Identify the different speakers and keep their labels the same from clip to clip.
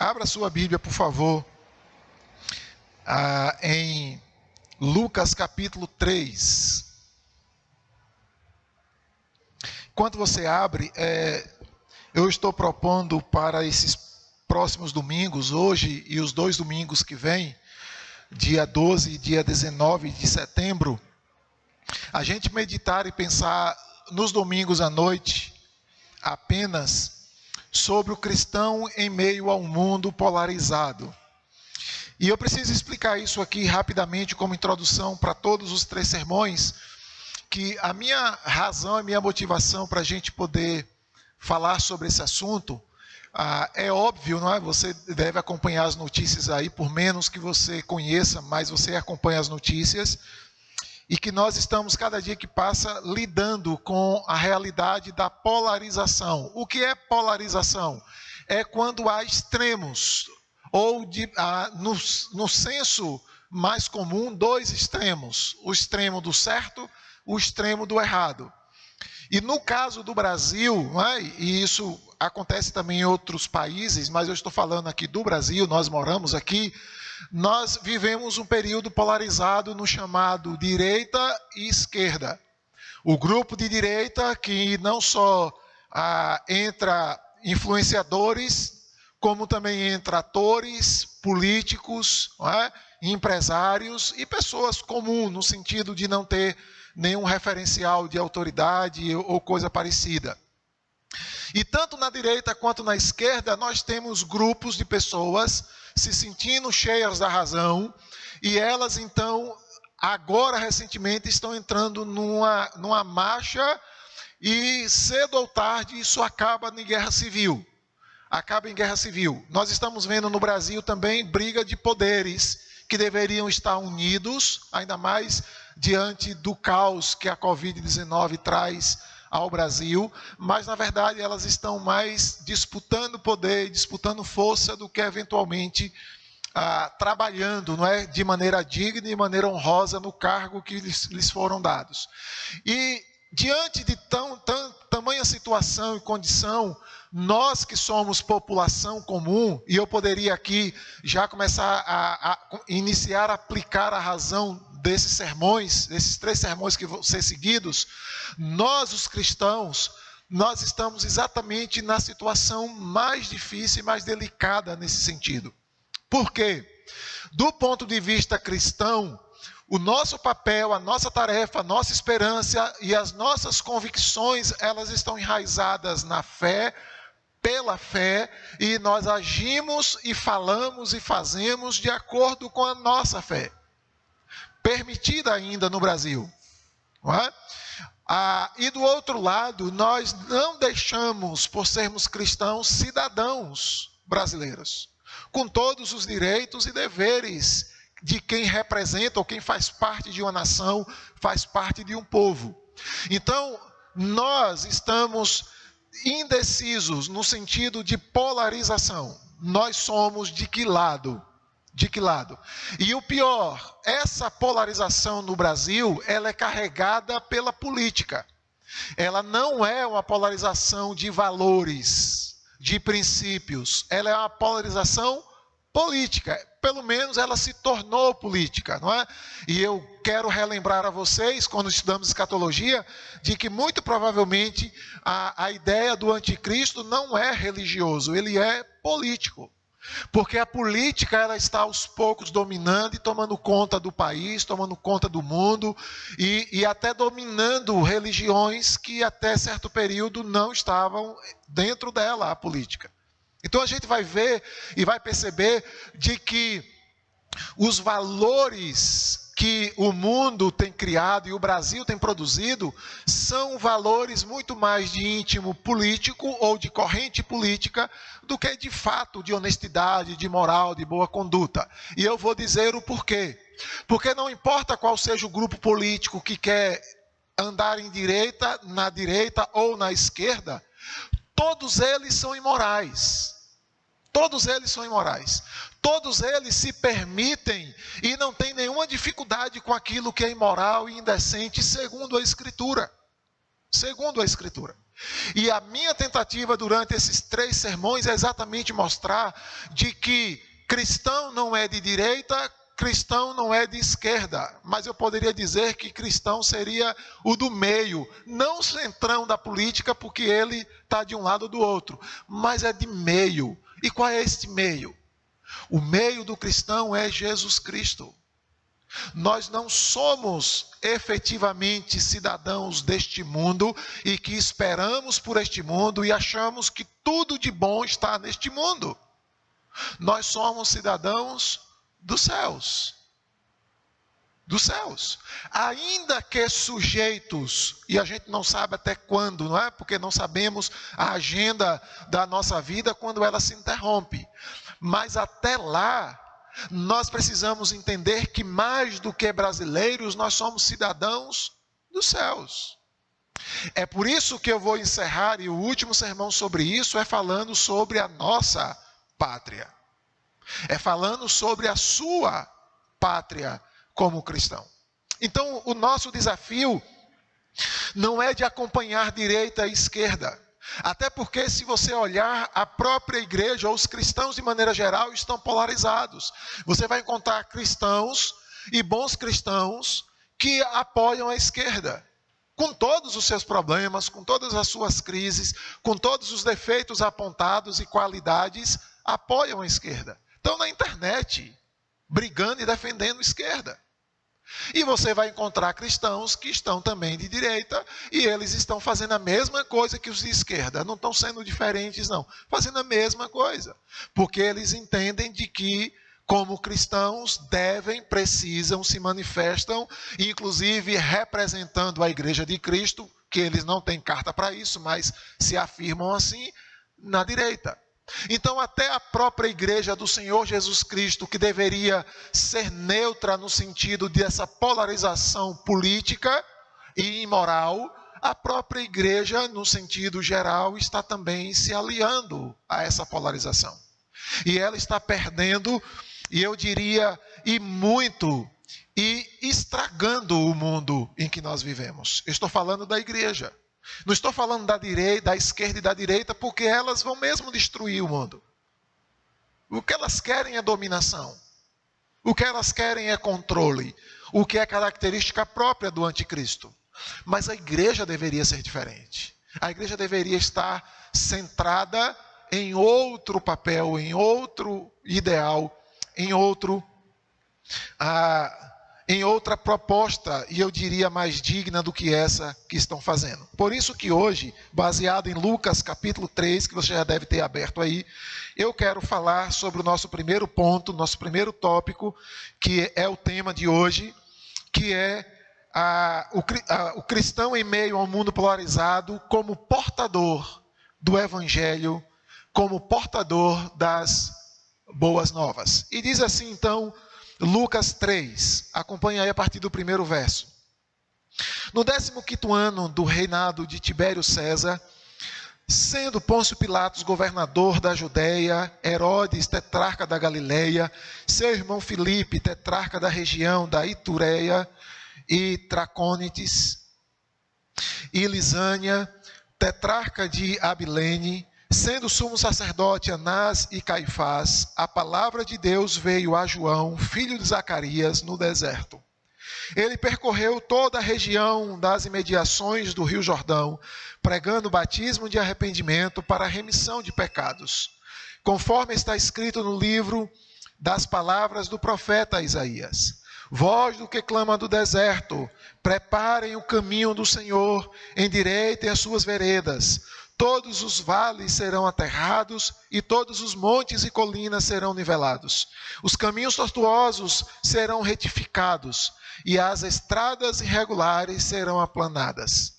Speaker 1: Abra sua Bíblia, por favor, em Lucas capítulo 3. Enquanto você abre, eu estou propondo para esses próximos domingos, hoje e os 2 domingos que vêm, dia 12 e dia 19 de setembro, a gente meditar e pensar nos domingos à noite apenas sobre o cristão em meio a um mundo polarizado. E eu preciso explicar isso aqui rapidamente como introdução para todos os 3 sermões, que a minha razão, a minha motivação para a gente poder falar sobre esse assunto, é óbvio, não é? Você deve acompanhar as notícias aí, por menos que você conheça, mas você acompanha as notícias, e que nós estamos, cada dia que passa, lidando com a realidade da polarização. O que é polarização? É quando há extremos, ou no senso mais comum, 2 extremos. O extremo do certo, o extremo do errado. E no caso do Brasil, e isso acontece também em outros países, mas eu estou falando aqui do Brasil, nós moramos aqui, nós vivemos um período polarizado no chamado direita e esquerda. O grupo de direita que não só entra influenciadores, como também entra atores, políticos, empresários e pessoas comuns, no sentido de não ter nenhum referencial de autoridade ou coisa parecida. E tanto na direita quanto na esquerda, nós temos grupos de pessoas se sentindo cheias da razão, e elas então, agora recentemente, estão entrando numa marcha, e cedo ou tarde isso acaba em guerra civil. Acaba em guerra civil. Nós estamos vendo no Brasil também briga de poderes que deveriam estar unidos, ainda mais diante do caos que a Covid-19 traz ao Brasil, mas na verdade elas estão mais disputando poder, disputando força do que eventualmente trabalhando, não é, de maneira digna e de maneira honrosa no cargo que lhes foram dados. E diante de tamanha situação e condição, nós que somos população comum, e eu poderia aqui já começar a iniciar a aplicar a razão desses sermões, desses 3 sermões que vão ser seguidos, nós os cristãos, nós estamos exatamente na situação mais difícil e mais delicada nesse sentido. Por quê? Do ponto de vista cristão, o nosso papel, a nossa tarefa, a nossa esperança e as nossas convicções, elas estão enraizadas na fé, pela fé, e nós agimos e falamos e fazemos de acordo com a nossa fé, permitida ainda no Brasil. Não é? E do outro lado, nós não deixamos, por sermos cristãos, cidadãos brasileiros, com todos os direitos e deveres de quem representa ou quem faz parte de uma nação, faz parte de um povo. Então, nós estamos indecisos no sentido de polarização. Nós somos de que lado? De que lado? E o pior, essa polarização no Brasil, ela é carregada pela política. Ela não é uma polarização de valores, de princípios. Ela é uma polarização política. Pelo menos ela se tornou política, não é? E eu quero relembrar a vocês, quando estudamos escatologia, de que muito provavelmente a ideia do anticristo não é religioso, ele é político. Porque a política, ela está aos poucos dominando e tomando conta do país, tomando conta do mundo, e até dominando religiões que até certo período não estavam dentro dela, a política. Então a gente vai ver e vai perceber de que os valores que o mundo tem criado e o Brasil tem produzido são valores muito mais de íntimo político ou de corrente política do que de fato de honestidade, de moral, de boa conduta. E eu vou dizer o porquê. Porque não importa qual seja o grupo político que quer andar na direita ou na esquerda, todos eles são imorais. Todos eles são imorais. Todos eles se permitem e não têm nenhuma dificuldade com aquilo que é imoral e indecente, segundo a Escritura. Segundo a Escritura. E a minha tentativa durante esses 3 sermões é exatamente mostrar de que cristão não é de direita, cristão não é de esquerda, mas eu poderia dizer que cristão seria o do meio, não o centrão da política, porque ele está de um lado ou do outro, mas é de meio. E qual é este meio? O meio do cristão é Jesus Cristo. Nós não somos efetivamente cidadãos deste mundo e que esperamos por este mundo e achamos que tudo de bom está neste mundo. Nós somos cidadãos dos céus. Dos céus. Ainda que sujeitos, e a gente não sabe até quando, não é? Porque não sabemos a agenda da nossa vida quando ela se interrompe. Mas até lá, nós precisamos entender que mais do que brasileiros, nós somos cidadãos dos céus. É por isso que eu vou encerrar, e o último sermão sobre isso é falando sobre a nossa pátria. É falando sobre a sua pátria como cristão. Então, o nosso desafio não é de acompanhar direita e esquerda. Até porque, se você olhar, a própria igreja, ou os cristãos de maneira geral, estão polarizados. Você vai encontrar cristãos e bons cristãos que apoiam a esquerda. Com todos os seus problemas, com todas as suas crises, com todos os defeitos apontados e qualidades, apoiam a esquerda. Estão na internet, brigando e defendendo a esquerda. E você vai encontrar cristãos que estão também de direita e eles estão fazendo a mesma coisa que os de esquerda. Não estão sendo diferentes, não. Fazendo a mesma coisa. Porque eles entendem de que, como cristãos, precisam, se manifestam, inclusive representando a igreja de Cristo, que eles não têm carta para isso, mas se afirmam assim, na direita. Então, até a própria igreja do Senhor Jesus Cristo, que deveria ser neutra no sentido dessa polarização política e imoral, a própria igreja, no sentido geral, está também se aliando a essa polarização. E ela está perdendo, e eu diria, e muito, e estragando o mundo em que nós vivemos. Eu estou falando da igreja. Não estou falando da direita, da esquerda e da direita, porque elas vão mesmo destruir o mundo. O que elas querem é dominação. O que elas querem é controle. O que é característica própria do anticristo. Mas a igreja deveria ser diferente. A igreja deveria estar centrada em outro papel, em outro ideal, em outra proposta, e eu diria mais digna do que essa que estão fazendo. Por isso que hoje, baseado em Lucas capítulo 3, que você já deve ter aberto aí, eu quero falar sobre o nosso primeiro ponto, nosso primeiro tópico, que é o tema de hoje, que é o cristão em meio ao mundo polarizado como portador do evangelho, como portador das boas novas. E diz assim então, Lucas 3, acompanha aí a partir do primeiro verso. No 15º ano do reinado de Tibério César, sendo Pôncio Pilatos governador da Judeia, Herodes tetrarca da Galileia, seu irmão Filipe tetrarca da região da Itureia e Tracônites, e Lisânia, tetrarca de Abilene, sendo sumo sacerdote Anás e Caifás, a palavra de Deus veio a João, filho de Zacarias, no deserto. Ele percorreu toda a região das imediações do Rio Jordão, pregando o batismo de arrependimento para a remissão de pecados, conforme está escrito no livro das palavras do profeta Isaías. Voz do que clama do deserto, preparem o caminho do Senhor, endireitem as suas veredas. Todos os vales serão aterrados e todos os montes e colinas serão nivelados. Os caminhos tortuosos serão retificados e as estradas irregulares serão aplanadas.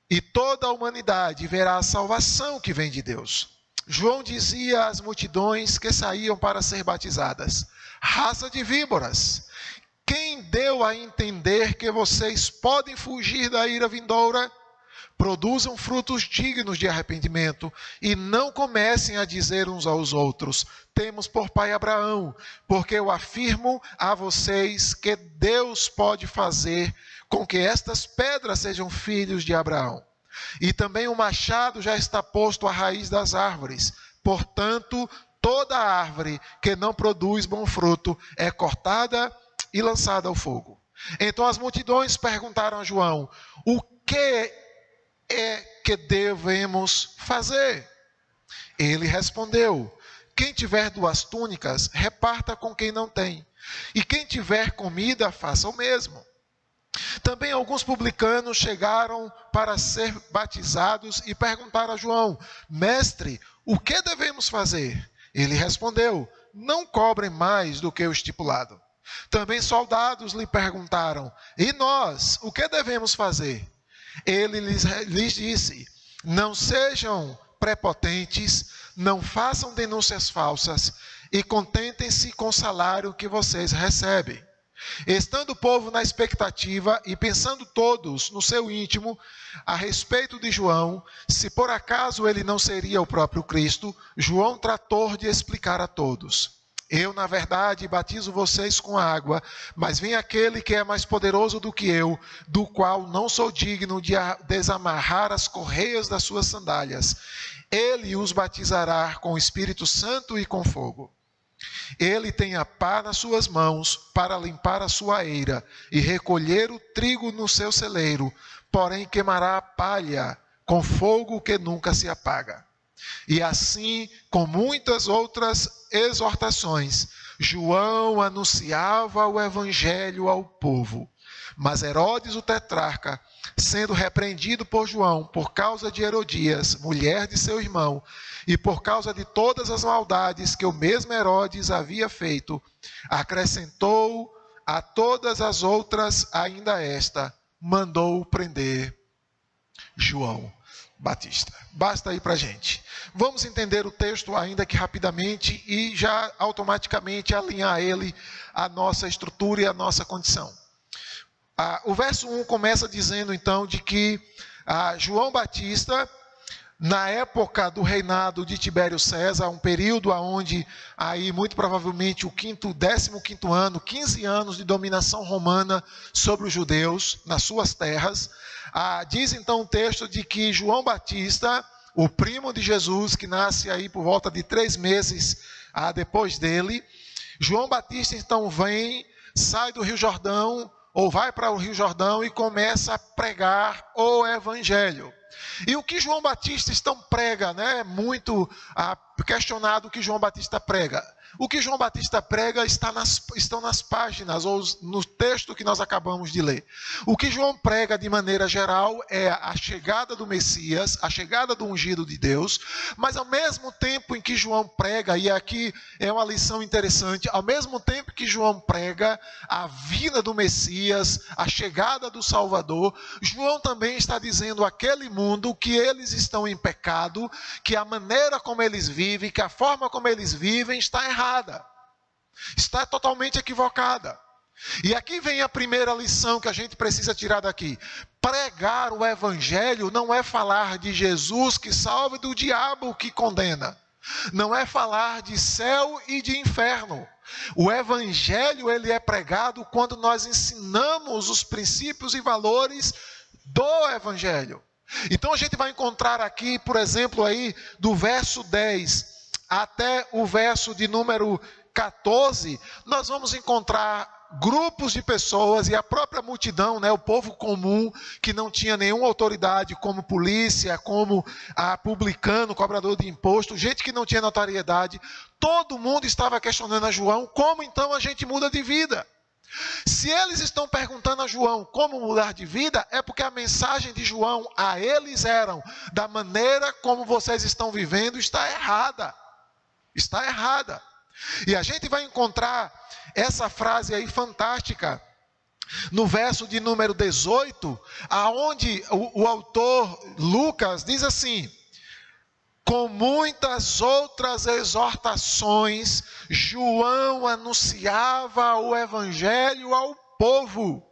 Speaker 1: E toda a humanidade verá a salvação que vem de Deus. João dizia às multidões que saíam para ser batizadas: raça de víboras, quem deu a entender que vocês podem fugir da ira vindoura? Produzam frutos dignos de arrependimento e não comecem a dizer uns aos outros: temos por pai Abraão, porque eu afirmo a vocês que Deus pode fazer com que estas pedras sejam filhos de Abraão. E também o machado já está posto à raiz das árvores. Portanto, toda árvore que não produz bom fruto é cortada e lançada ao fogo. Então as multidões perguntaram a João: o que é que devemos fazer? Ele respondeu: quem tiver 2 túnicas, reparta com quem não tem. E quem tiver comida, faça o mesmo. Também alguns publicanos chegaram para ser batizados e perguntaram a João: mestre, o que devemos fazer? Ele respondeu: não cobrem mais do que o estipulado. Também soldados lhe perguntaram: e nós, o que devemos fazer? Ele lhes disse: não sejam prepotentes, não façam denúncias falsas e contentem-se com o salário que vocês recebem. Estando o povo na expectativa e pensando todos no seu íntimo a respeito de João, se por acaso ele não seria o próprio Cristo, João tratou de explicar a todos: eu, na verdade, batizo vocês com água, mas vem aquele que é mais poderoso do que eu, do qual não sou digno de desamarrar as correias das suas sandálias. Ele os batizará com o Espírito Santo e com fogo. Ele tem a pá nas suas mãos para limpar a sua eira e recolher o trigo no seu celeiro, porém queimará a palha com fogo que nunca se apaga. E assim, com muitas outras exortações, João anunciava o evangelho ao povo. Mas Herodes, o tetrarca, sendo repreendido por João por causa de Herodias, mulher de seu irmão, e por causa de todas as maldades que o mesmo Herodes havia feito, acrescentou a todas as outras ainda esta: mandou prender João Batista. Basta aí para a gente. Vamos entender o texto ainda que rapidamente e já automaticamente alinhar ele à nossa estrutura e à nossa condição. O verso 1 começa dizendo então de que João Batista, na época do reinado de Tibério César, um período onde aí muito provavelmente o 15º ano, 15 anos de dominação romana sobre os judeus nas suas terras, diz então o texto de que João Batista, o primo de Jesus, que nasce aí por volta de 3 meses depois dele, João Batista então sai do Rio Jordão, ou vai para o Rio Jordão e começa a pregar o evangelho. E o que João Batista então prega, né? Muito questionado o que João Batista prega. O que João Batista prega estão nas páginas, ou no texto que nós acabamos de ler. O que João prega de maneira geral é a chegada do Messias, a chegada do ungido de Deus, mas ao mesmo tempo em que João prega, e aqui é uma lição interessante, ao mesmo tempo que João prega a vinda do Messias, a chegada do Salvador, João também está dizendo àquele mundo que eles estão em pecado, que a maneira como eles vivem, que a forma como eles vivem está errada. Está totalmente equivocada. E aqui vem a primeira lição que a gente precisa tirar daqui. Pregar o evangelho não é falar de Jesus que salva e do diabo que condena. Não é falar de céu e de inferno. O evangelho ele é pregado quando nós ensinamos os princípios e valores do evangelho. Então a gente vai encontrar aqui, por exemplo, aí do verso 10 até o verso de número 14, nós vamos encontrar grupos de pessoas e a própria multidão, né, o povo comum, que não tinha nenhuma autoridade, como polícia, como publicano, cobrador de imposto, gente que não tinha notoriedade, todo mundo estava questionando a João, como então a gente muda de vida? Se eles estão perguntando a João como mudar de vida, é porque a mensagem de João a eles eram: da maneira como vocês estão vivendo está errada. Está errada. E a gente vai encontrar essa frase aí fantástica no verso de número 18, aonde o autor Lucas diz assim: com muitas outras exortações, João anunciava o evangelho ao povo.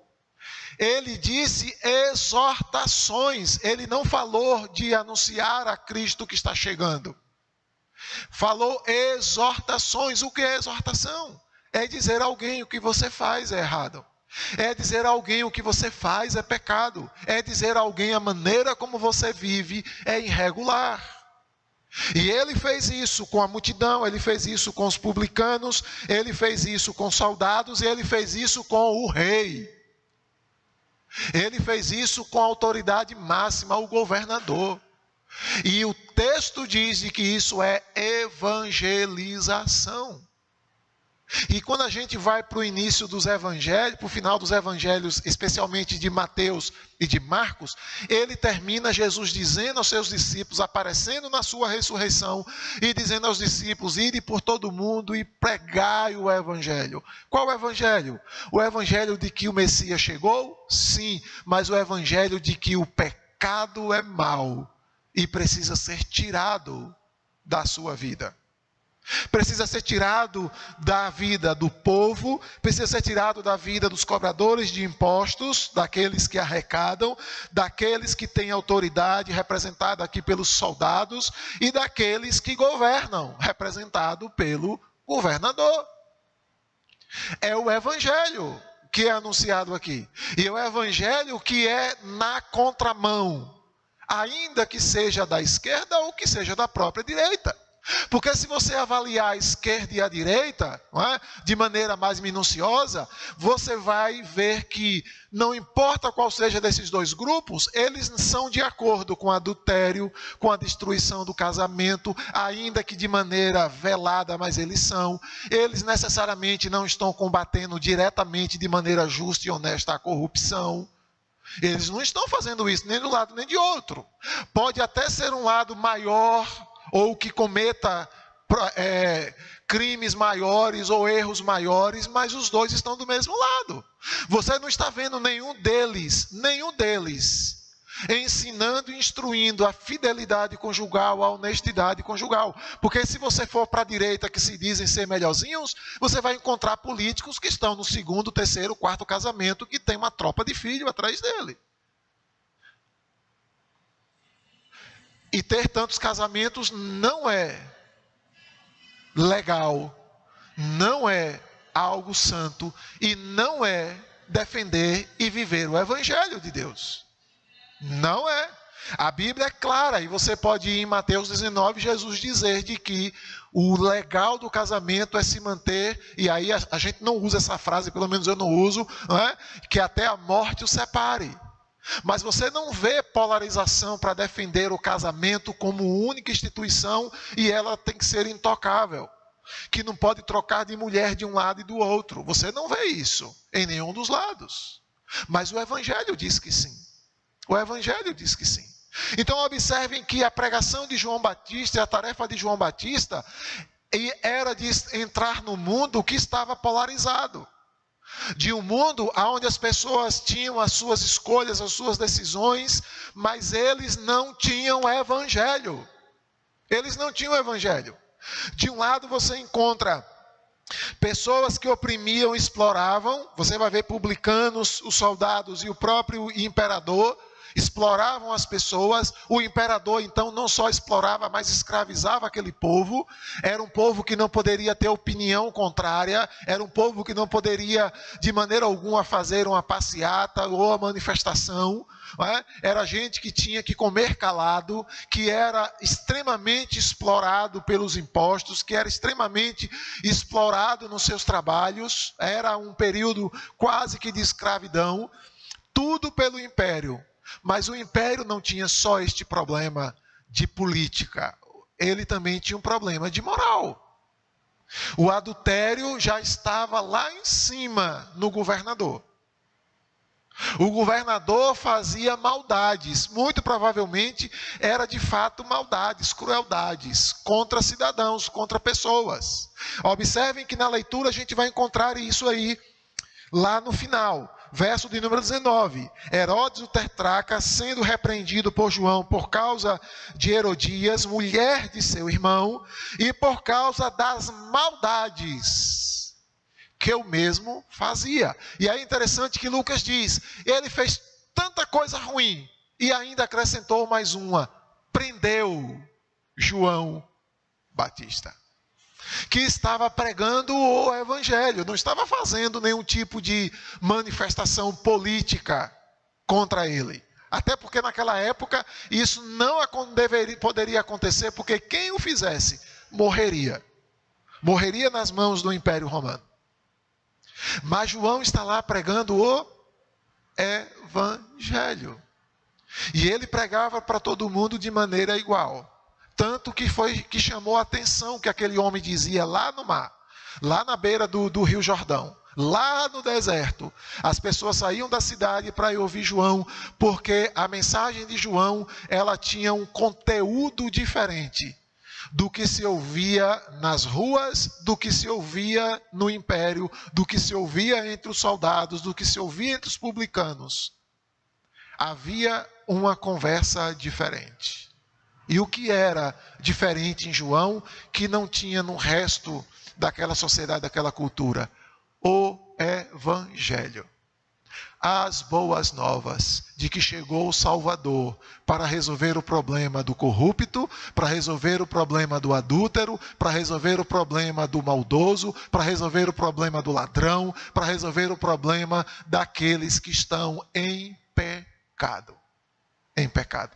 Speaker 1: Ele disse exortações, ele não falou de anunciar a Cristo que está chegando. Falou exortações. O que é exortação? É dizer a alguém: o que você faz é errado. É dizer a alguém o que você faz é pecado. É dizer a alguém a maneira como você vive é irregular. E ele fez isso com a multidão, ele fez isso com os publicanos, ele fez isso com soldados e ele fez isso com o rei. Ele fez isso com a autoridade máxima, o governador. E o texto diz de que isso é evangelização. E quando a gente vai para o início dos evangelhos, para o final dos evangelhos, especialmente de Mateus e de Marcos, ele termina Jesus dizendo aos seus discípulos, aparecendo na sua ressurreição, e dizendo aos discípulos, ide por todo o mundo e pregai o evangelho. Qual o evangelho? O evangelho de que o Messias chegou? Sim, mas o evangelho de que o pecado é mau e precisa ser tirado da sua vida. Precisa ser tirado da vida do povo, precisa ser tirado da vida dos cobradores de impostos, daqueles que arrecadam, daqueles que têm autoridade, representada aqui pelos soldados, e daqueles que governam, representado pelo governador. É o evangelho que é anunciado aqui, e é o evangelho que é na contramão, ainda que seja da esquerda ou que seja da própria direita. Porque se você avaliar a esquerda e a direita, não é, de maneira mais minuciosa, você vai ver que não importa qual seja desses dois grupos, eles são de acordo com o adultério, com a destruição do casamento, ainda que de maneira velada, mas eles são. Eles necessariamente não estão combatendo diretamente de maneira justa e honesta a corrupção. Eles não estão fazendo isso nem de um lado nem de outro. Pode até ser um lado maior, ou que cometa crimes maiores ou erros maiores, mas os dois estão do mesmo lado. Você não está vendo nenhum deles ensinando e instruindo a fidelidade conjugal, a honestidade conjugal. Porque se você for para a direita, que se dizem ser melhorzinhos, você vai encontrar políticos que estão no segundo, terceiro, quarto casamento, que tem uma tropa de filho atrás dele. E ter tantos casamentos não é legal, não é algo santo e não é defender e viver o evangelho de Deus. Não é. A Bíblia é clara e você pode ir em Mateus 19, Jesus dizer de que o legal do casamento é se manter, e aí a gente não usa essa frase, pelo menos eu não uso, não é? Que até a morte o separe. Mas você não vê polarização para defender o casamento como única instituição e ela tem que ser intocável, que não pode trocar de mulher de um lado e do outro. Você não vê isso em nenhum dos lados. Mas o Evangelho diz que sim. O Evangelho diz que sim. Então observem que a pregação de João Batista e a tarefa de João Batista era de entrar no mundo que estava polarizado. De um mundo onde as pessoas tinham as suas escolhas, as suas decisões, mas eles não tinham evangelho. Eles não tinham evangelho. De um lado você encontra pessoas que oprimiam e exploravam, você vai ver publicanos, os soldados e o próprio imperador, exploravam as pessoas. O imperador então não só explorava, mas escravizava aquele povo. Era um povo que não poderia ter opinião contrária, era um povo que não poderia de maneira alguma fazer uma passeata ou uma manifestação, não é? Era gente que tinha que comer calado, que era extremamente explorado pelos impostos, que era extremamente explorado nos seus trabalhos. Era um período quase que de escravidão, tudo pelo império. Mas o império não tinha só este problema de política, ele também tinha um problema de moral. O adultério já estava lá em cima no governador. O governador fazia maldades, muito provavelmente era de fato maldades, crueldades contra cidadãos, contra pessoas. Observem que na leitura a gente vai encontrar isso aí lá no final. Verso de número 19, Herodes o tetrarca, sendo repreendido por João por causa de Herodias, mulher de seu irmão, e por causa das maldades que eu mesmo fazia. E é interessante que Lucas diz, ele fez tanta coisa ruim, e ainda acrescentou mais uma, prendeu João Batista. que estava pregando o evangelho, não estava fazendo nenhum tipo de manifestação política contra ele. Até porque naquela época isso não poderia acontecer, porque quem o fizesse morreria. Morreria nas mãos do Império Romano. Mas João está lá pregando o evangelho. E ele pregava para todo mundo de maneira igual. Tanto que foi que chamou a atenção que aquele homem dizia lá no mar, lá na beira do Rio Jordão, lá no deserto. As pessoas saíam da cidade para ouvir João, porque a mensagem de João, ela tinha um conteúdo diferente do que se ouvia nas ruas, do que se ouvia no império, do que se ouvia entre os soldados, do que se ouvia entre os publicanos. Havia uma conversa diferente. E o que era diferente em João, que não tinha no resto daquela sociedade, daquela cultura? O evangelho. As boas novas de que chegou o Salvador para resolver o problema do corrupto, para resolver o problema do adúltero, para resolver o problema do maldoso, para resolver o problema do ladrão, para resolver o problema daqueles que estão em pecado. Em pecado.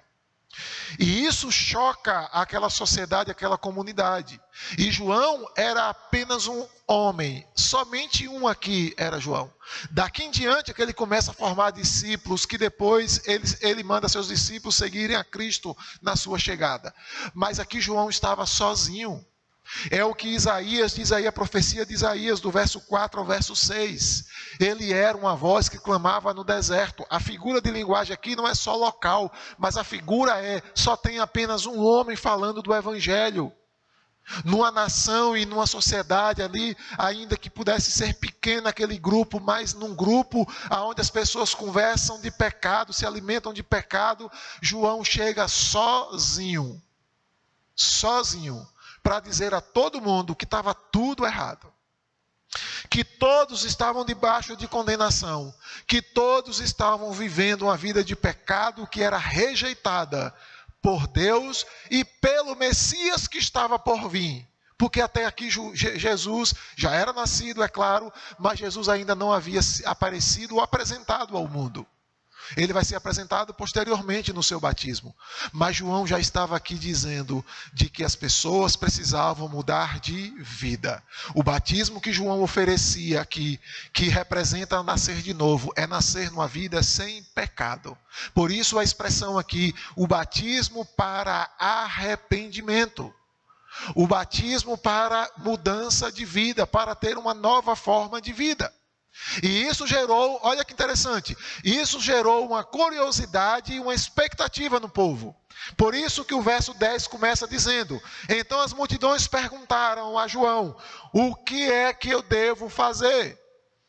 Speaker 1: E isso choca aquela sociedade, aquela comunidade. E João era apenas um homem, somente um aqui era João. Daqui em diante é que ele começa a formar discípulos, que depois ele manda seus discípulos seguirem a Cristo na sua chegada. Mas aqui João estava sozinho. É o que Isaías diz aí, a profecia de Isaías, do verso 4 ao verso 6. Ele era uma voz que clamava no deserto. A figura de linguagem aqui não é só local, mas a figura só tem apenas um homem falando do evangelho. Numa nação e numa sociedade ali, ainda que pudesse ser pequeno aquele grupo, mas num grupo onde as pessoas conversam de pecado, se alimentam de pecado, João chega sozinho, para dizer a todo mundo que estava tudo errado. Que todos estavam debaixo de condenação. Que todos estavam vivendo uma vida de pecado que era rejeitada por Deus e pelo Messias que estava por vir. Porque até aqui Jesus já era nascido, é claro, mas Jesus ainda não havia aparecido ou apresentado ao mundo. Ele vai ser apresentado posteriormente no seu batismo. Mas João já estava aqui dizendo de que as pessoas precisavam mudar de vida. O batismo que João oferecia aqui, que representa nascer de novo, é nascer numa vida sem pecado. Por isso a expressão aqui, o batismo para arrependimento. O batismo para mudança de vida, para ter uma nova forma de vida. E isso gerou, olha que interessante, isso gerou uma curiosidade e uma expectativa no povo. Por isso que o verso 10 começa dizendo: então as multidões perguntaram a João, o que é que eu devo fazer?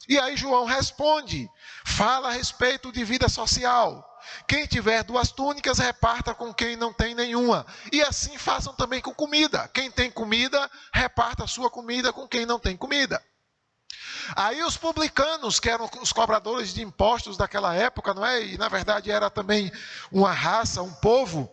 Speaker 1: E aí João responde, fala a respeito de vida social. Quem tiver 2 túnicas, reparta com quem não tem nenhuma. E assim façam também com comida. Quem tem comida, reparta a sua comida com quem não tem comida. Aí os publicanos, que eram os cobradores de impostos daquela época, não é? E na verdade era também uma raça, um povo,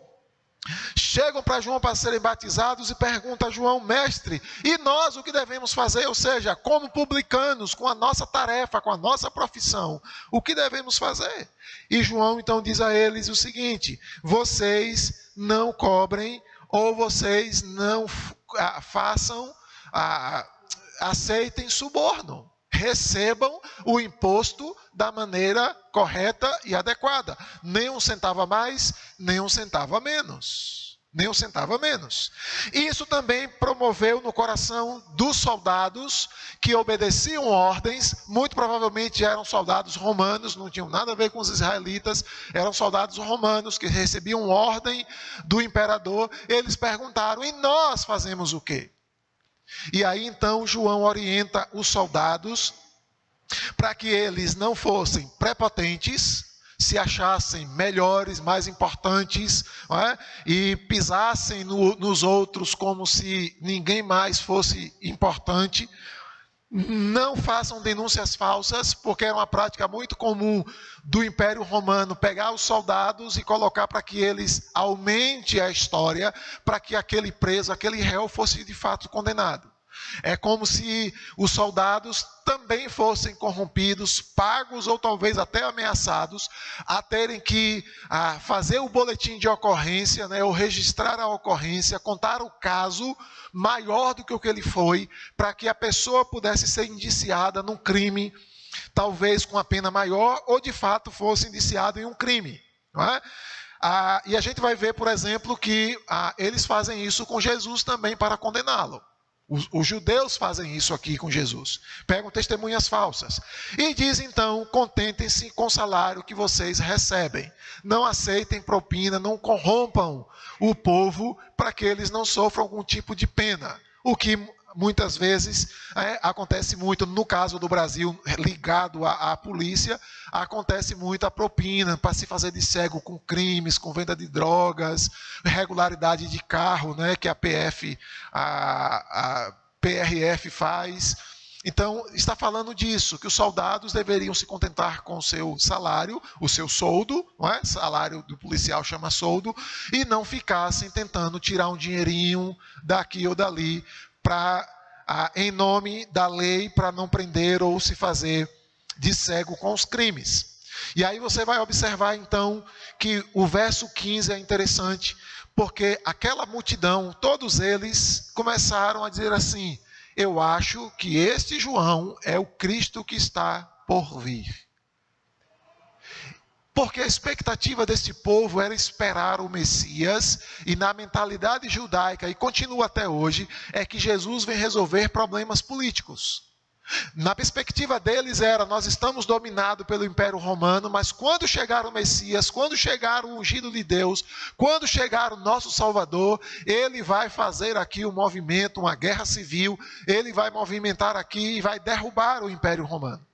Speaker 1: chegam para João para serem batizados e perguntam a João, mestre, e nós o que devemos fazer? Ou seja, como publicanos, com a nossa tarefa, com a nossa profissão, o que devemos fazer? E João então diz a eles o seguinte, vocês não cobrem ou vocês não aceitem suborno. Recebam o imposto da maneira correta e adequada. Nem um centavo a mais, nem um centavo a menos. Nem um centavo a menos. Isso também promoveu no coração dos soldados que obedeciam ordens, muito provavelmente eram soldados romanos, não tinham nada a ver com os israelitas, eram soldados romanos que recebiam ordem do imperador. Eles perguntaram, e nós fazemos o quê? E aí então João orienta os soldados para que eles não fossem prepotentes, se achassem melhores, mais importantes, não é? E pisassem nos outros como se ninguém mais fosse importante. Não façam denúncias falsas, porque era uma prática muito comum do Império Romano, pegar os soldados e colocar para que eles aumentem a história, para que aquele preso, aquele réu fosse de fato condenado. É como se os soldados também fossem corrompidos, pagos ou talvez até ameaçados a terem que fazer o boletim de ocorrência, né, ou registrar a ocorrência, contar o caso maior do que o que ele foi, para que a pessoa pudesse ser indiciada num crime, talvez com a pena maior, ou de fato fosse indiciado em um crime. Não é? E a gente vai ver, por exemplo, que eles fazem isso com Jesus também para condená-lo. Os judeus fazem isso aqui com Jesus. Pegam testemunhas falsas. E diz então, contentem-se com o salário que vocês recebem. Não aceitem propina, não corrompam o povo para que eles não sofram algum tipo de pena. O que muitas vezes acontece muito, no caso do Brasil, ligado à polícia, acontece muito a propina para se fazer de cego com crimes, com venda de drogas, irregularidade de carro, né, que a PRF faz. Então, está falando disso, que os soldados deveriam se contentar com o seu salário, o seu soldo, não é? Salário do policial chama soldo, e não ficassem tentando tirar um dinheirinho daqui ou dali, em nome da lei, para não prender ou se fazer de cego com os crimes. E aí você vai observar então que o verso 15 é interessante, porque aquela multidão, todos eles começaram a dizer assim: eu acho que este João é o Cristo que está por vir. Porque a expectativa deste povo era esperar o Messias, e na mentalidade judaica, e continua até hoje, é que Jesus vem resolver problemas políticos. Na perspectiva deles era: nós estamos dominados pelo Império Romano, mas quando chegar o Messias, quando chegar o ungido de Deus, quando chegar o nosso Salvador, ele vai fazer aqui um movimento, uma guerra civil, ele vai movimentar aqui e vai derrubar o Império Romano.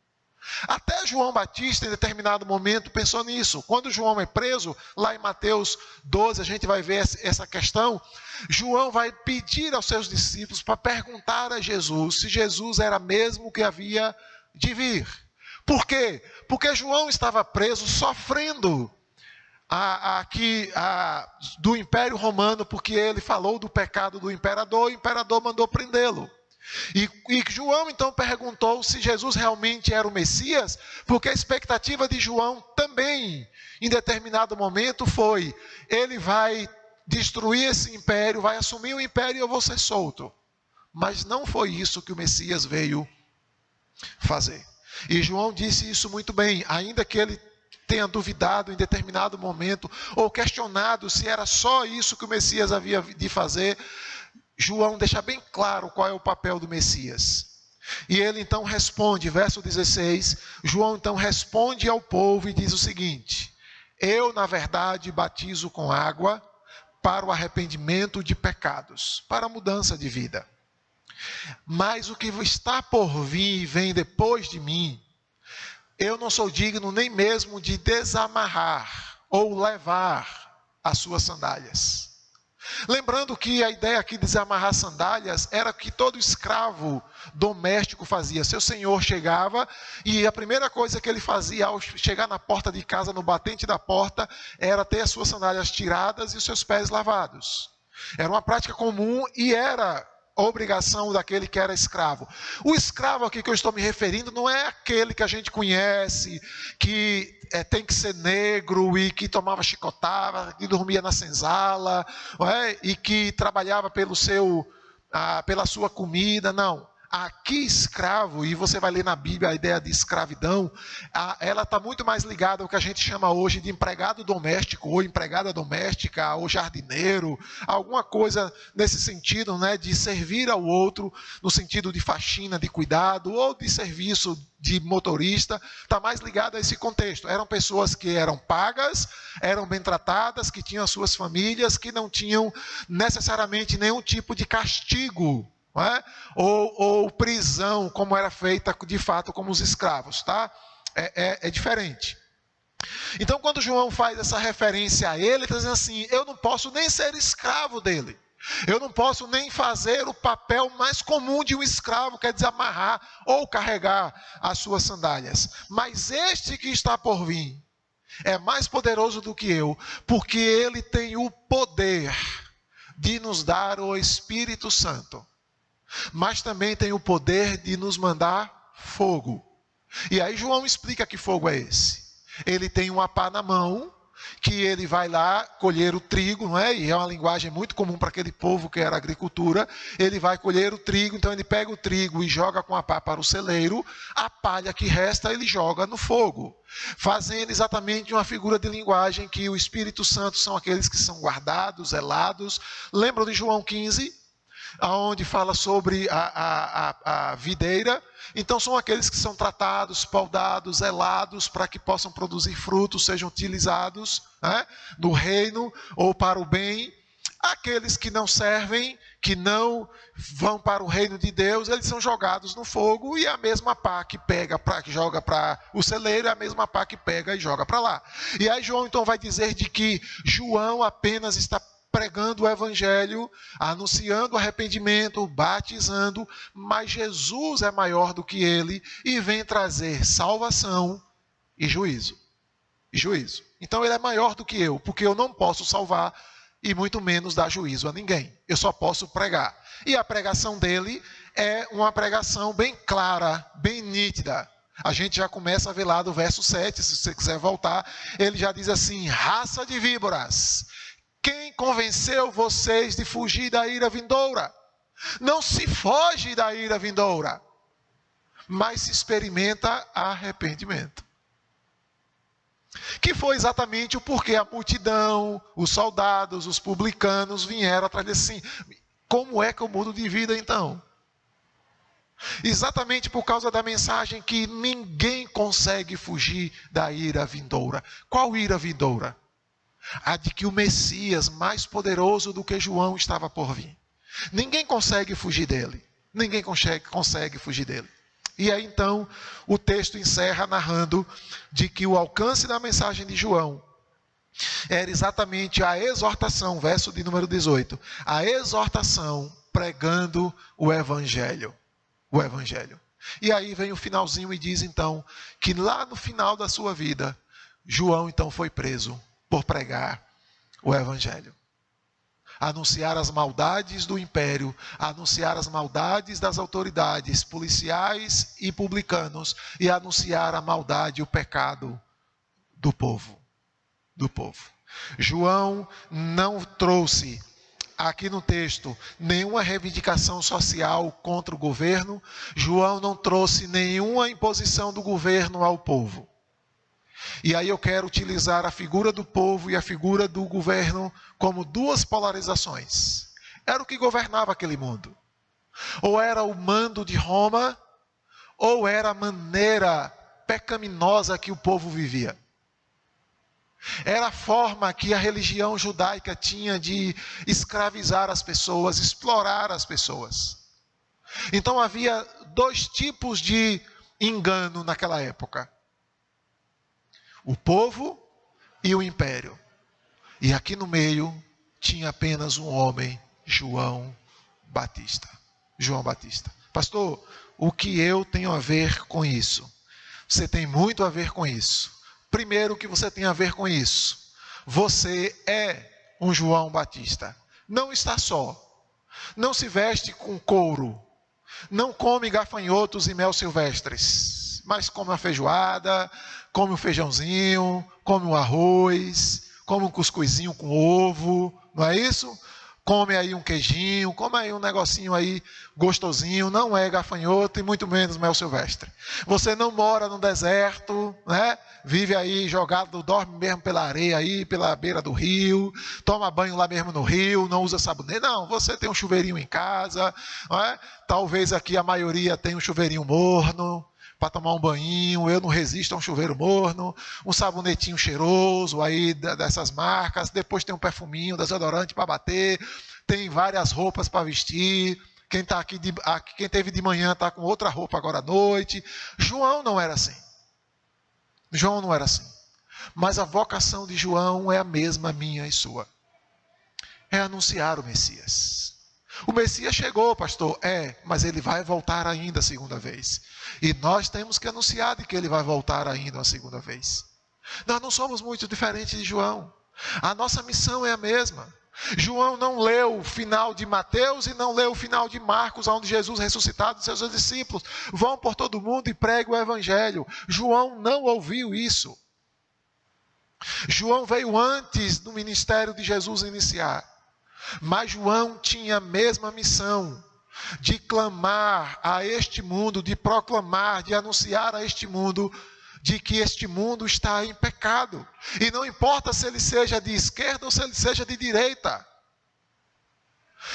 Speaker 1: Até João Batista, em determinado momento, pensou nisso. Quando João é preso, lá em Mateus 12, a gente vai ver essa questão. João vai pedir aos seus discípulos para perguntar a Jesus se Jesus era mesmo que havia de vir. Por quê? Porque João estava preso, sofrendo do Império Romano, porque ele falou do pecado do imperador, e o imperador mandou prendê-lo. E João então perguntou se Jesus realmente era o Messias, porque a expectativa de João também, em determinado momento, foi: ele vai destruir esse império, vai assumir o império e eu vou ser solto. Mas não foi isso que o Messias veio fazer. E João disse isso muito bem, ainda que ele tenha duvidado em determinado momento, ou questionado se era só isso que o Messias havia de fazer. João deixa bem claro qual é o papel do Messias. E ele então responde, verso 16, João então responde ao povo e diz o seguinte: eu, na verdade, batizo com água para o arrependimento de pecados, para a mudança de vida. Mas o que está por vir e vem depois de mim, eu não sou digno nem mesmo de desamarrar ou levar as suas sandálias. Lembrando que a ideia aqui de desamarrar sandálias era que todo escravo doméstico fazia. Seu senhor chegava e a primeira coisa que ele fazia ao chegar na porta de casa, no batente da porta, era ter as suas sandálias tiradas e os seus pés lavados. Era uma prática comum e era obrigação daquele que era escravo. O escravo aqui que eu estou me referindo não é aquele que a gente conhece, que tem que ser negro e que tomava chicotada, que dormia na senzala, e que trabalhava pela sua comida. Não. Aqui escravo, e você vai ler na Bíblia a ideia de escravidão, ela está muito mais ligada ao que a gente chama hoje de empregado doméstico, ou empregada doméstica, ou jardineiro, alguma coisa nesse sentido, né, de servir ao outro, no sentido de faxina, de cuidado, ou de serviço de motorista, está mais ligado a esse contexto. Eram pessoas que eram pagas, eram bem tratadas, que tinham as suas famílias, que não tinham necessariamente nenhum tipo de castigo, não é? ou prisão, como era feita de fato como os escravos, tá? É diferente. Então, quando João faz essa referência a ele, ele está dizendo assim: eu não posso nem ser escravo dele, eu não posso nem fazer o papel mais comum de um escravo, que é desamarrar ou carregar as suas sandálias. Mas este que está por vir é mais poderoso do que eu, porque ele tem o poder de nos dar o Espírito Santo. mas também tem o poder de nos mandar fogo. E aí João explica que fogo é esse. Ele tem uma pá na mão, que ele vai lá colher o trigo, não é? E é uma linguagem muito comum para aquele povo que era agricultura. Ele vai colher o trigo, então ele pega o trigo e joga com a pá para o celeiro. A palha que resta ele joga no fogo, fazendo exatamente uma figura de linguagem que o Espírito Santo são aqueles que são guardados, zelados. Lembram de João 15? Onde fala sobre a videira. Então são aqueles que são tratados, podados, zelados, para que possam produzir frutos, sejam utilizados, né, no reino ou para o bem. Aqueles que não servem, que não vão para o reino de Deus, eles são jogados no fogo, e a mesma pá que pega, que joga para o celeiro, é a mesma pá que pega e joga para lá. E aí João então vai dizer de que João apenas está pregando o evangelho, anunciando o arrependimento, batizando, mas Jesus é maior do que ele e vem trazer salvação e juízo. Então ele é maior do que eu, porque eu não posso salvar e muito menos dar juízo a ninguém. Eu só posso pregar. E a pregação dele é uma pregação bem clara, bem nítida. A gente já começa a ver lá do verso 7, se você quiser voltar, ele já diz assim: raça de víboras, quem convenceu vocês de fugir da ira vindoura? Não se foge da ira vindoura, mas se experimenta arrependimento. Que foi exatamente o porquê a multidão, os soldados, os publicanos vieram atrás de assim: como é que eu mudo de vida então? Exatamente por causa da mensagem que ninguém consegue fugir da ira vindoura. Qual ira vindoura? A de que o Messias, mais poderoso do que João, estava por vir. Ninguém consegue fugir dele. Ninguém consegue fugir dele. E aí então o texto encerra narrando de que o alcance da mensagem de João era exatamente a exortação, verso de número 18, a exortação pregando o evangelho. O evangelho. E aí vem o finalzinho e diz então que lá no final da sua vida, João então foi preso por pregar o evangelho. Anunciar as maldades do império, anunciar as maldades das autoridades policiais e publicanos, e anunciar a maldade e o pecado do povo. João não trouxe aqui no texto nenhuma reivindicação social contra o governo. João não trouxe nenhuma imposição do governo ao povo. E aí eu quero utilizar a figura do povo e a figura do governo como duas polarizações. Era o que governava aquele mundo. Ou era o mando de Roma, ou era a maneira pecaminosa que o povo vivia. Era a forma que a religião judaica tinha de escravizar as pessoas, explorar as pessoas. Então havia dois tipos de engano naquela época: o povo e o império. E aqui no meio tinha apenas um homem, João Batista. Pastor, o que eu tenho a ver com isso? Você tem muito a ver com isso. Primeiro, o que você tem a ver com isso? Você é um João Batista. Não está só. Não se veste com couro. Não come gafanhotos e mel silvestres. Mas come uma feijoada, come um feijãozinho, come um arroz, come um cuscuzinho com ovo. Não é isso? Come aí um queijinho, come aí um negocinho aí gostosinho, não é gafanhoto e muito menos mel silvestre. Você não mora no deserto, né? Vive aí jogado, dorme mesmo pela areia aí, pela beira do rio, toma banho lá mesmo no rio, não usa sabonete. Não, você tem um chuveirinho em casa, não é? Talvez aqui a maioria tenha um chuveirinho morno para tomar um banho. Eu não resisto a um chuveiro morno, um sabonetinho cheiroso aí dessas marcas, depois tem um perfuminho, desodorante para bater, tem várias roupas para vestir. Quem tá aqui quem teve de manhã está com outra roupa agora à noite. João não era assim. Mas a vocação de João é a mesma minha e sua. É anunciar o Messias. O Messias chegou, pastor. Mas ele vai voltar ainda a segunda vez. E nós temos que anunciar de que ele vai voltar ainda a segunda vez. Nós não somos muito diferentes de João. A nossa missão é a mesma. João não leu o final de Mateus e não leu o final de Marcos, onde Jesus ressuscitado e seus discípulos vão por todo o mundo e pregam o evangelho. João não ouviu isso. João veio antes do ministério de Jesus iniciar. Mas João tinha a mesma missão de clamar a este mundo, de proclamar, de anunciar a este mundo de que este mundo está em pecado. E não importa se ele seja de esquerda ou se ele seja de direita.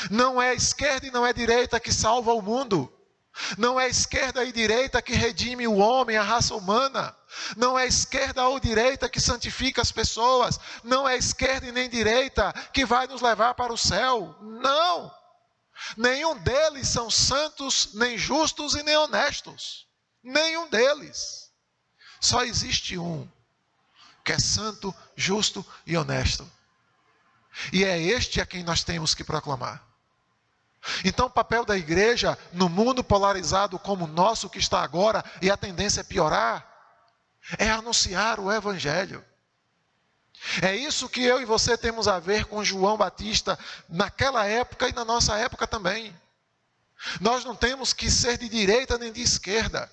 Speaker 1: Não é esquerda e não é direita que salva o mundo. Não é esquerda e direita que redime o homem, a raça humana. Não é esquerda ou direita que santifica as pessoas. Não é esquerda e nem direita que vai nos levar para o céu. Não. Nenhum deles são santos, nem justos e nem honestos. Nenhum deles. Só existe um, que é santo, justo e honesto. E é este a quem nós temos que proclamar. Então o papel da igreja, no mundo polarizado como o nosso que está agora, e a tendência é piorar, é anunciar o evangelho. É isso que eu e você temos a ver com João Batista, naquela época e na nossa época também. Nós não temos que ser de direita nem de esquerda.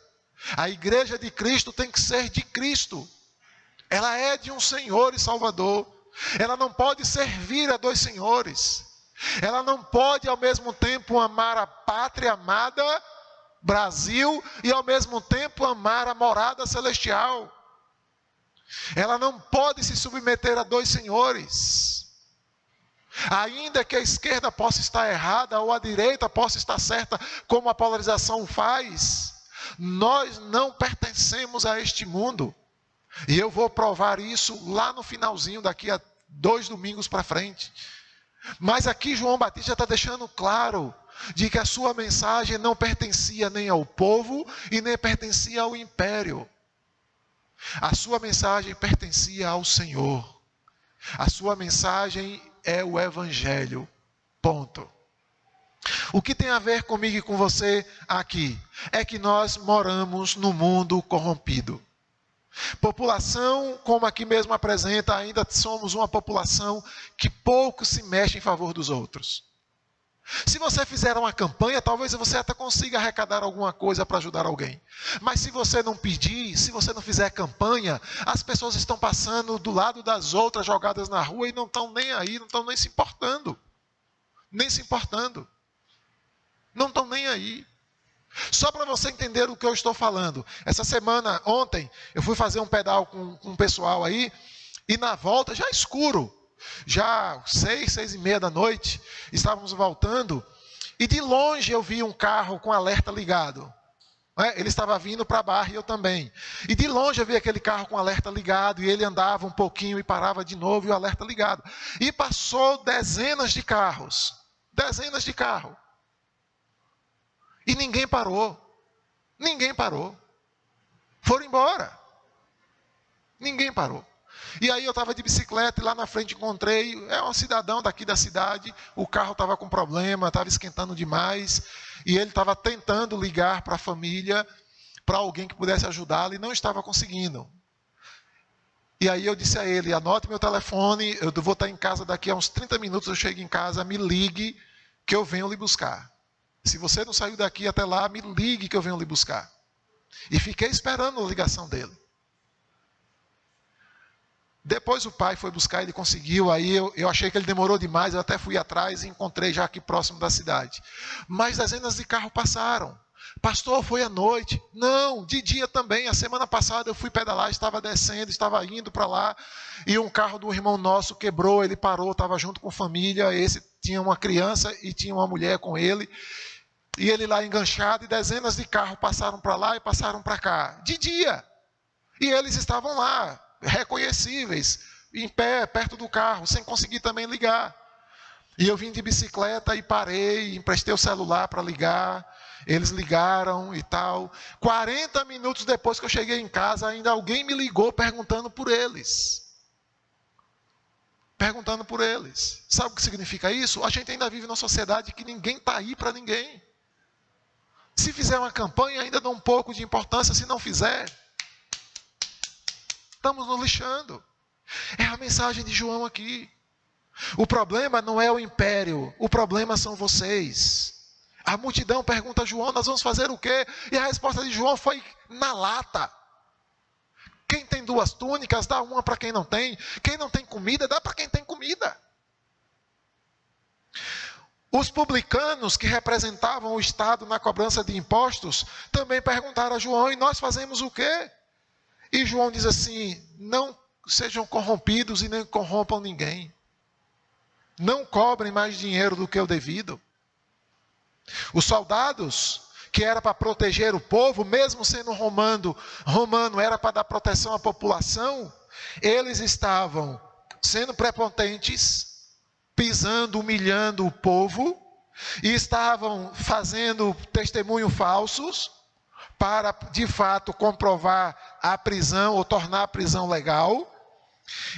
Speaker 1: A igreja de Cristo tem que ser de Cristo. Ela é de um Senhor e Salvador. Ela não pode servir a dois senhores. Ela não pode ao mesmo tempo amar a pátria amada, Brasil, e ao mesmo tempo amar a morada celestial. Ela não pode se submeter a dois senhores. Ainda que a esquerda possa estar errada ou a direita possa estar certa, como a polarização faz, nós não pertencemos a este mundo. E eu vou provar isso lá no finalzinho, daqui a 2 domingos para frente. Mas aqui João Batista está deixando claro de que a sua mensagem não pertencia nem ao povo e nem pertencia ao império. A sua mensagem pertencia ao Senhor. A sua mensagem é o evangelho. Ponto. O que tem a ver comigo e com você aqui é que nós moramos no mundo corrompido. População, como aqui mesmo apresenta, ainda somos uma população que pouco se mexe em favor dos outros. Se você fizer uma campanha, talvez você até consiga arrecadar alguma coisa para ajudar alguém. Mas se você não pedir, se você não fizer campanha, as pessoas estão passando do lado das outras, jogadas na rua, e não estão nem aí, não estão nem se importando. Nem se importando. Não estão nem aí. Só para você entender o que eu estou falando. Essa semana, ontem, eu fui fazer um pedal com um pessoal aí, e na volta, já escuro, já 6h30 da noite, estávamos voltando, e de longe eu vi um carro com alerta ligado. Ele estava vindo para a Barra e eu também. E de longe eu vi aquele carro com alerta ligado, e ele andava um pouquinho e parava de novo, e o alerta ligado. E passou dezenas de carros. Dezenas de carros. E ninguém parou. Ninguém parou. Foram embora. Ninguém parou. E aí eu estava de bicicleta e lá na frente encontrei, um cidadão daqui da cidade, o carro estava com problema, estava esquentando demais, e ele estava tentando ligar para a família, para alguém que pudesse ajudá-lo, e não estava conseguindo. E aí eu disse a ele, anote meu telefone, eu vou estar em casa daqui a uns 30 minutos, eu chego em casa, me ligue que eu venho lhe buscar. Se você não saiu daqui até lá, me ligue que eu venho lhe buscar. E fiquei esperando a ligação dele. Depois o pai foi buscar, ele conseguiu, aí eu achei que ele demorou demais, eu até fui atrás e encontrei já aqui próximo da cidade. Mas dezenas de carros passaram. Pastor, foi à noite? Não, de dia também. A semana passada eu fui pedalar, estava descendo, estava indo para lá, e um carro do irmão nosso quebrou, ele parou, estava junto com família, esse tinha uma criança e tinha uma mulher com ele, e ele lá enganchado, e dezenas de carros passaram para lá e passaram para cá, de dia. E eles estavam lá, reconhecíveis, em pé, perto do carro, sem conseguir também ligar. E eu vim de bicicleta e parei, emprestei o celular para ligar, eles ligaram e tal. 40 minutos depois que eu cheguei em casa, ainda alguém me ligou perguntando por eles. Perguntando por eles. Sabe o que significa isso? A gente ainda vive numa sociedade que ninguém está aí para ninguém. Se fizer uma campanha, ainda dá um pouco de importância. Se não fizer, estamos nos lixando. É a mensagem de João aqui. O problema não é o império, o problema são vocês. A multidão pergunta a João: nós vamos fazer o quê? E a resposta de João foi na lata. Quem tem 2 túnicas, dá uma para quem não tem. Quem não tem comida, dá para quem tem comida. Os publicanos que representavam o Estado na cobrança de impostos também perguntaram a João: e nós fazemos o quê? E João diz assim: não sejam corrompidos e nem corrompam ninguém. Não cobrem mais dinheiro do que o devido. Os soldados, que era para proteger o povo, mesmo sendo romano era para dar proteção à população, eles estavam sendo prepotentes, pisando, humilhando o povo, e estavam fazendo testemunho falsos para, de fato, comprovar a prisão ou tornar a prisão legal,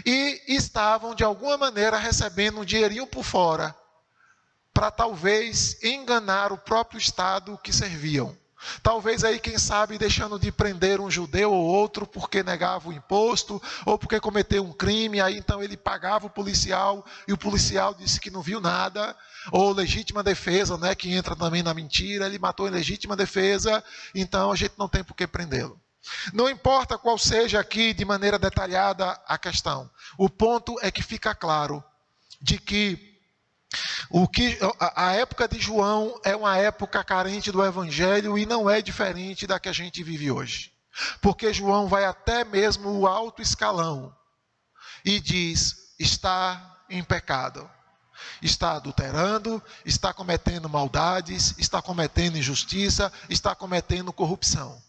Speaker 1: e estavam, de alguma maneira, recebendo um dinheirinho por fora, para talvez enganar o próprio Estado que serviam. Talvez aí, quem sabe, deixando de prender um judeu ou outro porque negava o imposto, ou porque cometeu um crime, aí então ele pagava o policial, e o policial disse que não viu nada, ou legítima defesa, né, que entra também na mentira, ele matou em legítima defesa, então a gente não tem por que prendê-lo. Não importa qual seja aqui de maneira detalhada a questão, o ponto é que fica claro de que a época de João é uma época carente do Evangelho e não é diferente da que a gente vive hoje. Porque João vai até mesmo o alto escalão e diz: está em pecado, está adulterando, está cometendo maldades, está cometendo injustiça, está cometendo corrupção.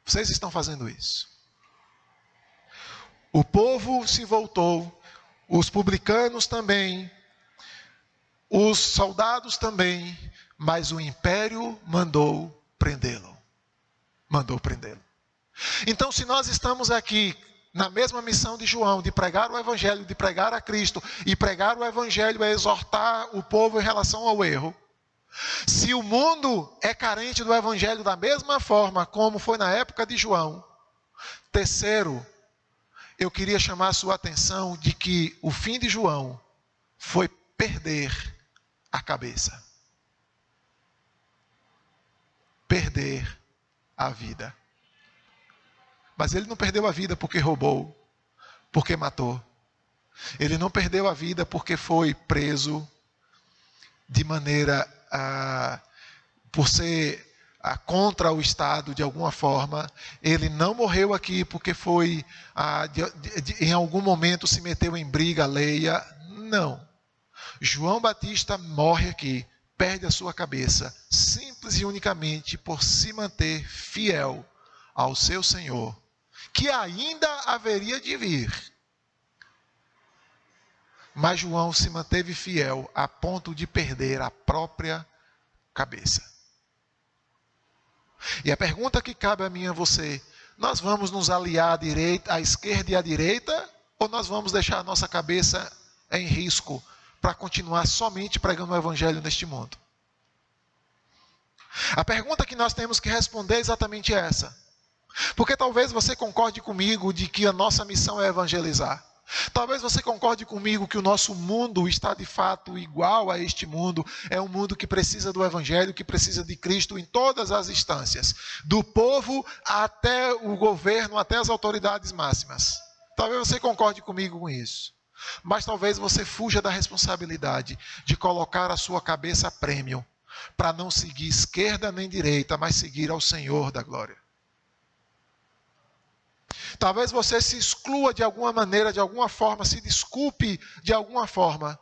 Speaker 1: Vocês estão fazendo isso. O povo se voltou, os publicanos também, os soldados também, mas o império mandou prendê-lo. Mandou prendê-lo. Então, se nós estamos aqui na mesma missão de João, de pregar o Evangelho, de pregar a Cristo, e pregar o Evangelho é exortar o povo em relação ao erro, se o mundo é carente do Evangelho da mesma forma como foi na época de João, terceiro, eu queria chamar a sua atenção de que o fim de João foi perder a cabeça. Perder a vida. Mas ele não perdeu a vida porque roubou, porque matou. Ele não perdeu a vida porque foi preso de maneira por ser contra o Estado de alguma forma. Ele não morreu aqui porque foi em algum momento se meteu em briga alheia. Não. João Batista morre aqui, perde a sua cabeça, simples e unicamente por se manter fiel ao seu Senhor, que ainda haveria de vir. Mas João se manteve fiel a ponto de perder a própria cabeça. E a pergunta que cabe a mim e a você: nós vamos nos aliar à esquerda e à direita, ou nós vamos deixar a nossa cabeça em risco para continuar somente pregando o Evangelho neste mundo? A pergunta que nós temos que responder é exatamente essa. Porque talvez você concorde comigo de que a nossa missão é evangelizar. Talvez você concorde comigo que o nosso mundo está de fato igual a este mundo. É um mundo que precisa do Evangelho, que precisa de Cristo em todas as instâncias. Do povo até o governo, até as autoridades máximas. Talvez você concorde comigo com isso. Mas talvez você fuja da responsabilidade de colocar a sua cabeça a prêmio, para não seguir esquerda nem direita, mas seguir ao Senhor da glória. Talvez você se exclua de alguma maneira, de alguma forma, se desculpe de alguma forma,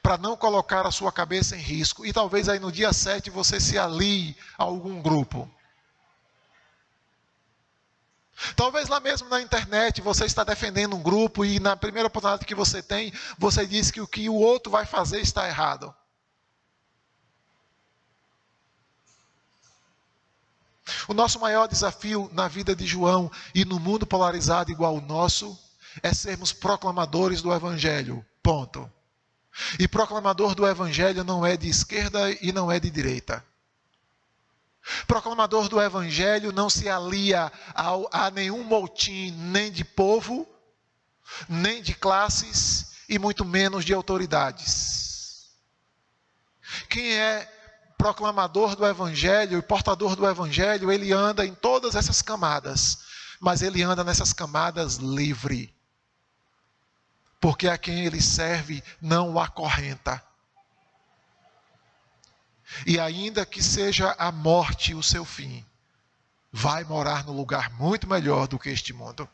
Speaker 1: para não colocar a sua cabeça em risco. E talvez aí no dia 7 você se alie a algum grupo. Talvez lá mesmo na internet você está defendendo um grupo e na primeira oportunidade que você tem, você diz que o que o outro vai fazer está errado. O nosso maior desafio na vida de João e no mundo polarizado igual ao nosso é sermos proclamadores do Evangelho. Ponto. E proclamador do Evangelho não é de esquerda e não é de direita. Proclamador do Evangelho não se alia a nenhum motim nem de povo, nem de classes e muito menos de autoridades. Quem é proclamador do Evangelho e portador do Evangelho, ele anda em todas essas camadas, mas ele anda nessas camadas livre, porque a quem ele serve não o acorrenta. E ainda que seja a morte o seu fim, vai morar num lugar muito melhor do que este mundo.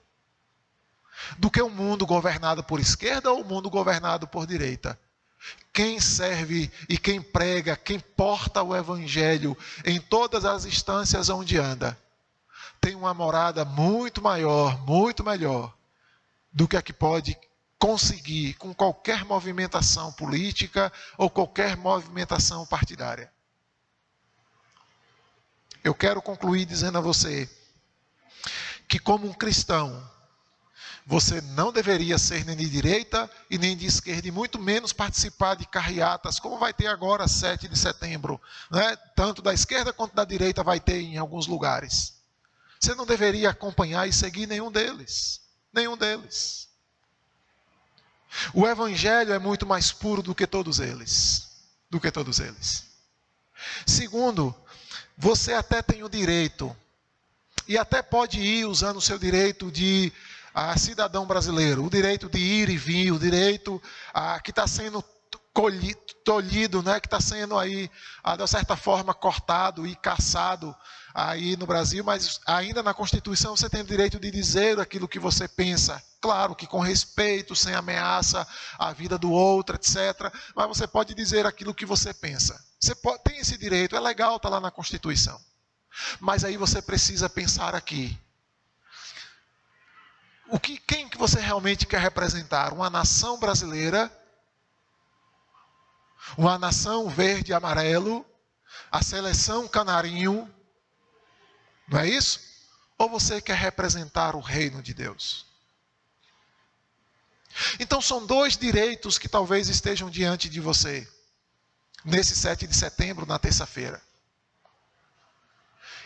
Speaker 1: Do que um mundo governado por esquerda ou um mundo governado por direita. Quem serve e quem prega, quem porta o Evangelho em todas as instâncias onde anda, tem uma morada muito maior, muito melhor do que a que pode conseguir com qualquer movimentação política ou qualquer movimentação partidária. Eu quero concluir dizendo a você que, como um cristão, você não deveria ser nem de direita e nem de esquerda, e muito menos participar de carreatas, como vai ter agora 7 de setembro. Né? Tanto da esquerda quanto da direita vai ter em alguns lugares. Você não deveria acompanhar e seguir nenhum deles. Nenhum deles. O Evangelho é muito mais puro do que todos eles. Do que todos eles. Segundo, você até tem o direito, e até pode ir usando o seu direito de cidadão brasileiro, o direito de ir e vir, o direito que está sendo tolhido, né, que está sendo aí, de certa forma, cortado e caçado aí no Brasil, mas ainda na Constituição você tem o direito de dizer aquilo que você pensa. Claro que com respeito, sem ameaça à vida do outro, etc. Mas você pode dizer aquilo que você pensa. Você tem esse direito, é legal, está lá na Constituição. Mas aí você precisa pensar aqui. Quem que você realmente quer representar? Uma nação brasileira? Uma nação verde e amarelo? A seleção canarinho? Não é isso? Ou você quer representar o reino de Deus? Então são dois direitos que talvez estejam diante de você, nesse 7 de setembro, na terça-feira.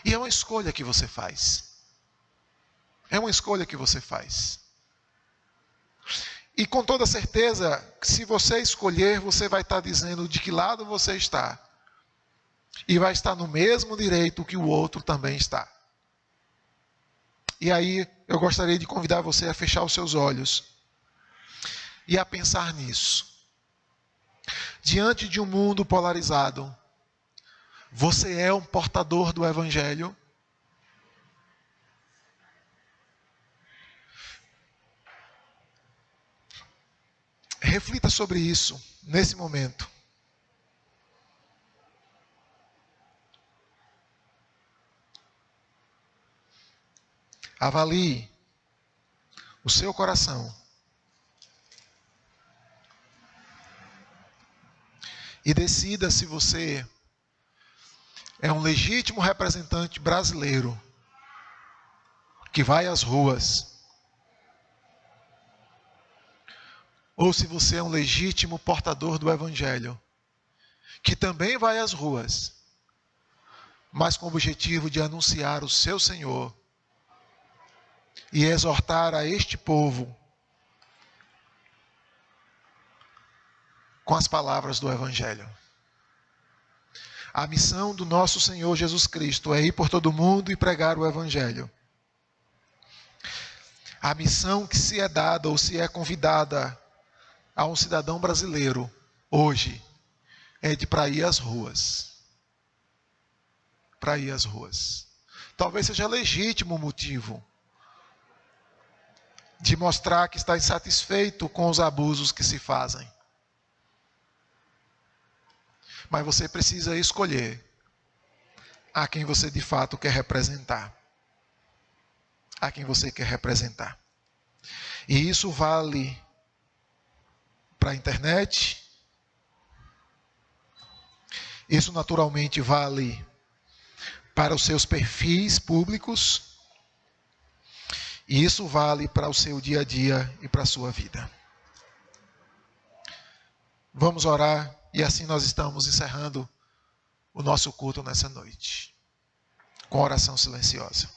Speaker 1: E é uma escolha que você faz. É uma escolha que você faz. E com toda certeza, se você escolher, você vai estar dizendo de que lado você está. E vai estar no mesmo direito que o outro também está. E aí, eu gostaria de convidar você a fechar os seus olhos e a pensar nisso. Diante de um mundo polarizado, você é um portador do Evangelho? Reflita sobre isso nesse momento. Avalie o seu coração. E decida se você é um legítimo representante brasileiro que vai às ruas, ou se você é um legítimo portador do Evangelho que também vai às ruas, mas com o objetivo de anunciar o seu Senhor e exortar a este povo com as palavras do Evangelho. A missão do nosso Senhor Jesus Cristo é ir por todo mundo e pregar o Evangelho. A missão que se é dada ou se é convidada a um cidadão brasileiro hoje é de para ir às ruas. Para ir às ruas. Talvez seja legítimo o motivo de mostrar que está insatisfeito com os abusos que se fazem. Mas você precisa escolher a quem você de fato quer representar. A quem você quer representar. E isso vale para a internet. Isso naturalmente vale para os seus perfis públicos. E isso vale para o seu dia a dia e para a sua vida. Vamos orar e assim nós estamos encerrando o nosso culto nessa noite, com oração silenciosa.